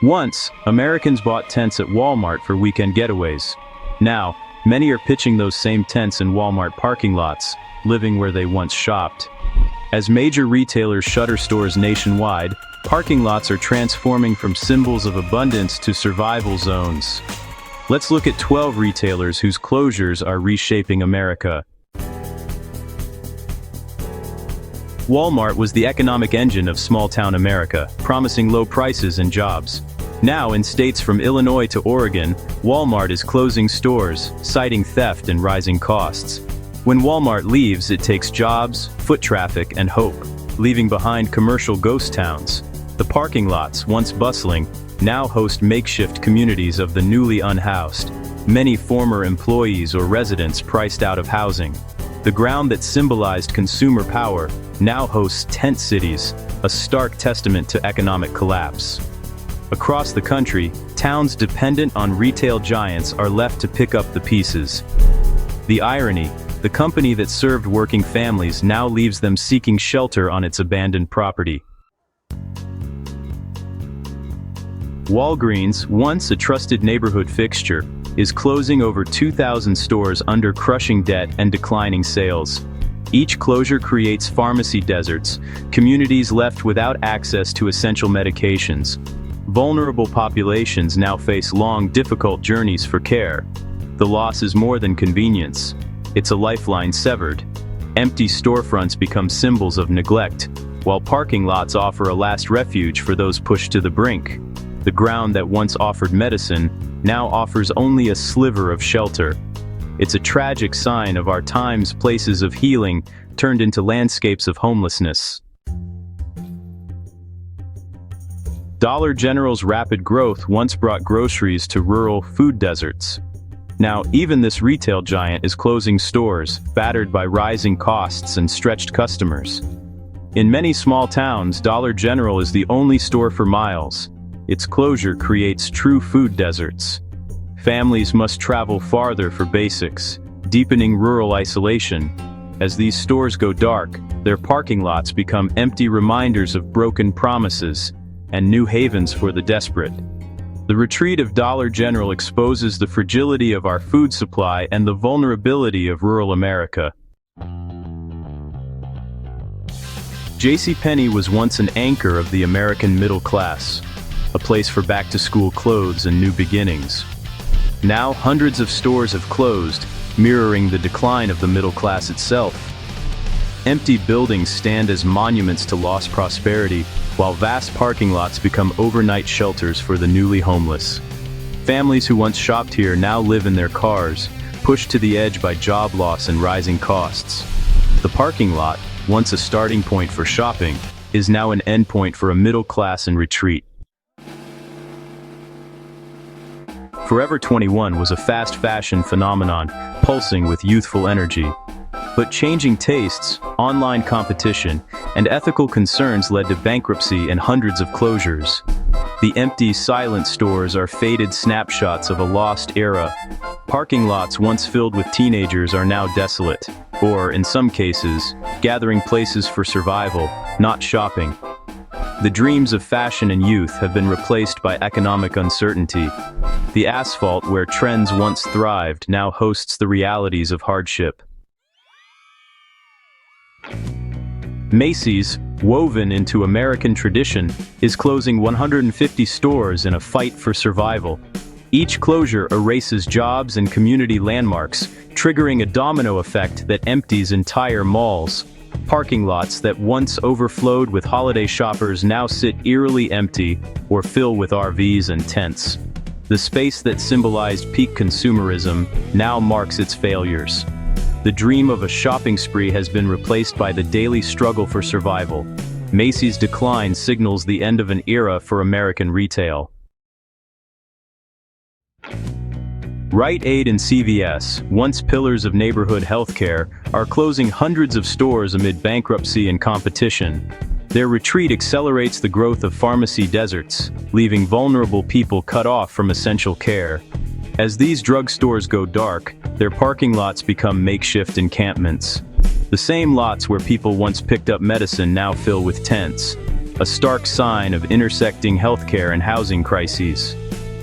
Once, Americans bought tents at Walmart for weekend getaways. Now, many are pitching those same tents in Walmart parking lots, living where they once shopped. As major retailers shutter stores nationwide, parking lots are transforming from symbols of abundance to survival zones. Let's look at 12 retailers whose closures are reshaping America. Walmart was the economic engine of small-town America, promising low prices and jobs. Now, in states from Illinois to Oregon, Walmart is closing stores, citing theft and rising costs. When Walmart leaves, it takes jobs, foot traffic, and hope, leaving behind commercial ghost towns. The parking lots, once bustling, now host makeshift communities of the newly unhoused. Many former employees or residents priced out of housing. The ground that symbolized consumer power now hosts tent cities, a stark testament to economic collapse. Across the country, towns dependent on retail giants are left to pick up the pieces. The irony, the company that served working families now leaves them seeking shelter on its abandoned property. Walgreens, once a trusted neighborhood fixture, is closing over 2,000 stores under crushing debt and declining sales. Each closure creates pharmacy deserts, communities left without access to essential medications. Vulnerable populations now face long, difficult journeys for care. The loss is more than convenience. It's a lifeline severed. Empty storefronts become symbols of neglect, while parking lots offer a last refuge for those pushed to the brink. The ground that once offered medicine now offers only a sliver of shelter. It's a tragic sign of our time's places of healing turned into landscapes of homelessness. Dollar General's rapid growth once brought groceries to rural food deserts. Now, even this retail giant is closing stores, battered by rising costs and stretched customers. In many small towns, Dollar General is the only store for miles. Its closure creates true food deserts. Families must travel farther for basics, deepening rural isolation. As these stores go dark, their parking lots become empty reminders of broken promises and new havens for the desperate. The retreat of Dollar General exposes the fragility of our food supply and the vulnerability of rural America. JCPenney was once an anchor of the American middle class, a place for back-to-school clothes and new beginnings. Now, hundreds of stores have closed, mirroring the decline of the middle class itself. Empty buildings stand as monuments to lost prosperity, while vast parking lots become overnight shelters for the newly homeless. Families who once shopped here now live in their cars, pushed to the edge by job loss and rising costs. The parking lot, once a starting point for shopping, is now an endpoint for a middle class in retreat. Forever 21 was a fast fashion phenomenon, pulsing with youthful energy. But changing tastes, online competition, and ethical concerns led to bankruptcy and hundreds of closures. The empty, silent stores are faded snapshots of a lost era. Parking lots once filled with teenagers are now desolate, or, in some cases, gathering places for survival, not shopping. The dreams of fashion and youth have been replaced by economic uncertainty. The asphalt where trends once thrived now hosts the realities of hardship. Macy's, woven into American tradition, is closing 150 stores in a fight for survival. Each closure erases jobs and community landmarks, triggering a domino effect that empties entire malls. Parking lots that once overflowed with holiday shoppers now sit eerily empty or fill with RVs and tents. The space that symbolized peak consumerism now marks its failures. The dream of a shopping spree has been replaced by the daily struggle for survival. Macy's decline signals the end of an era for American retail. Rite Aid and CVS, once pillars of neighborhood healthcare, are closing hundreds of stores amid bankruptcy and competition. Their retreat accelerates the growth of pharmacy deserts, leaving vulnerable people cut off from essential care. As these drugstores go dark, their parking lots become makeshift encampments. The same lots where people once picked up medicine now fill with tents. a stark sign of intersecting healthcare and housing crises.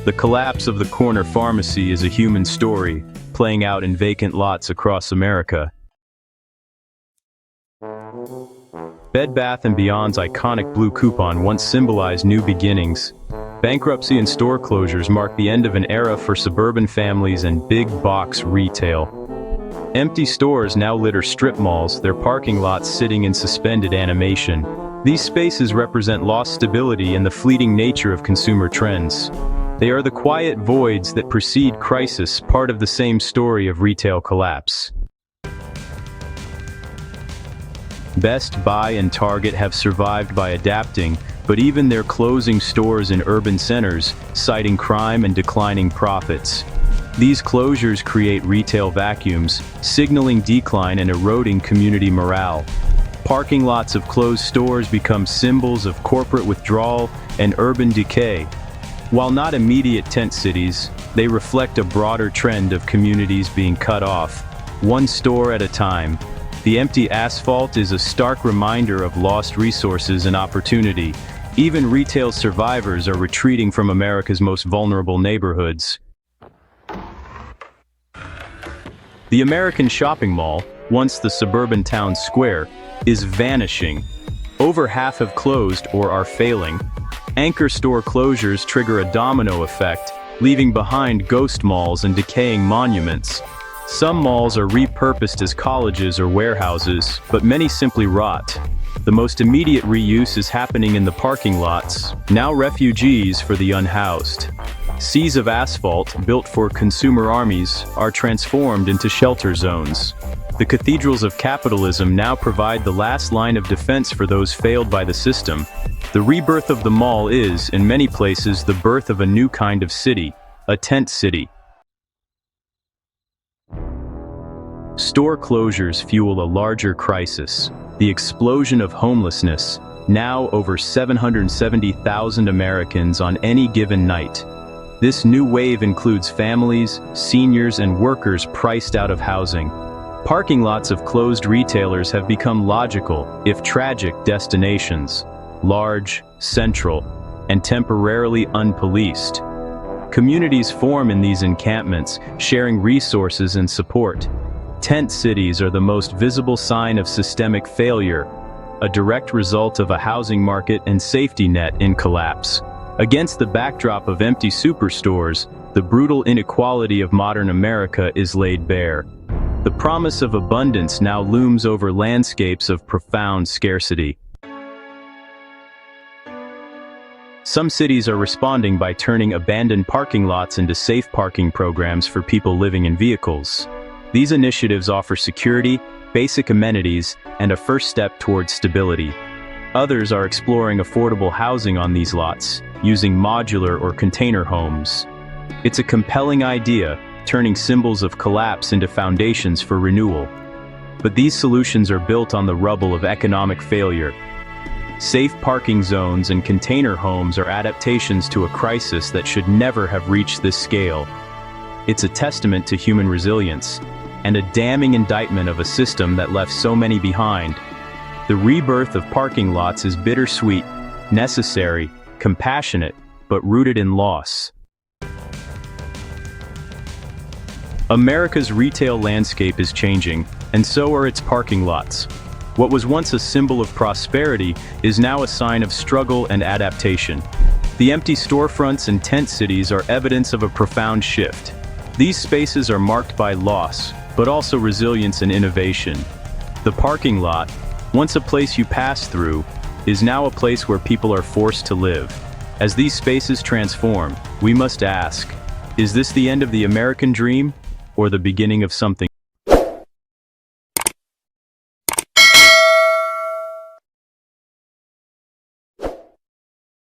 The collapse of the corner pharmacy is a human story, playing out in vacant lots across America. Bed Bath & Beyond's iconic blue coupon once symbolized new beginnings. Bankruptcy and store closures mark the end of an era for suburban families and big-box retail. Empty stores now litter strip malls, their parking lots sitting in suspended animation. These spaces represent lost stability and the fleeting nature of consumer trends. They are the quiet voids that precede crisis, part of the same story of retail collapse. Best Buy and Target have survived by adapting, but even their closing stores in urban centers, citing crime and declining profits. These closures create retail vacuums, signaling decline and eroding community morale. Parking lots of closed stores become symbols of corporate withdrawal and urban decay. While not immediate tent cities, they reflect a broader trend of communities being cut off, one store at a time. The empty asphalt is a stark reminder of lost resources and opportunity. Even retail survivors are retreating from America's most vulnerable neighborhoods. The American shopping mall, once the suburban town square, is vanishing. Over half have closed or are failing. Anchor store closures trigger a domino effect, leaving behind ghost malls and decaying monuments. Some malls are repurposed as colleges or warehouses, but many simply rot. The most immediate reuse is happening in the parking lots, now refugees for the unhoused. Seas of asphalt, built for consumer armies, are transformed into shelter zones. The cathedrals of capitalism now provide the last line of defense for those failed by the system. The rebirth of the mall is, in many places, the birth of a new kind of city, a tent city. Store closures fuel a larger crisis, the explosion of homelessness, now over 770,000 Americans on any given night. This new wave includes families, seniors, and workers priced out of housing. Parking lots of closed retailers have become logical, if tragic, destinations. Large, central, and temporarily unpoliced. Communities form in these encampments, sharing resources and support. Tent cities are the most visible sign of systemic failure, a direct result of a housing market and safety net in collapse. Against the backdrop of empty superstores, the brutal inequality of modern America is laid bare. The promise of abundance now looms over landscapes of profound scarcity. Some cities are responding by turning abandoned parking lots into safe parking programs for people living in vehicles. These initiatives offer security, basic amenities, and a first step towards stability. Others are exploring affordable housing on these lots, using modular or container homes. It's a compelling idea, turning symbols of collapse into foundations for renewal. But these solutions are built on the rubble of economic failure. Safe parking zones and container homes are adaptations to a crisis that should never have reached this scale. It's a testament to human resilience, and a damning indictment of a system that left so many behind. The rebirth of parking lots is bittersweet, necessary, compassionate, but rooted in loss. America's retail landscape is changing, and so are its parking lots. What was once a symbol of prosperity is now a sign of struggle and adaptation. The empty storefronts and tent cities are evidence of a profound shift. These spaces are marked by loss, but also resilience and innovation. The parking lot, once a place you pass through, is now a place where people are forced to live. As these spaces transform, we must ask, is this the end of the American dream, or the beginning of something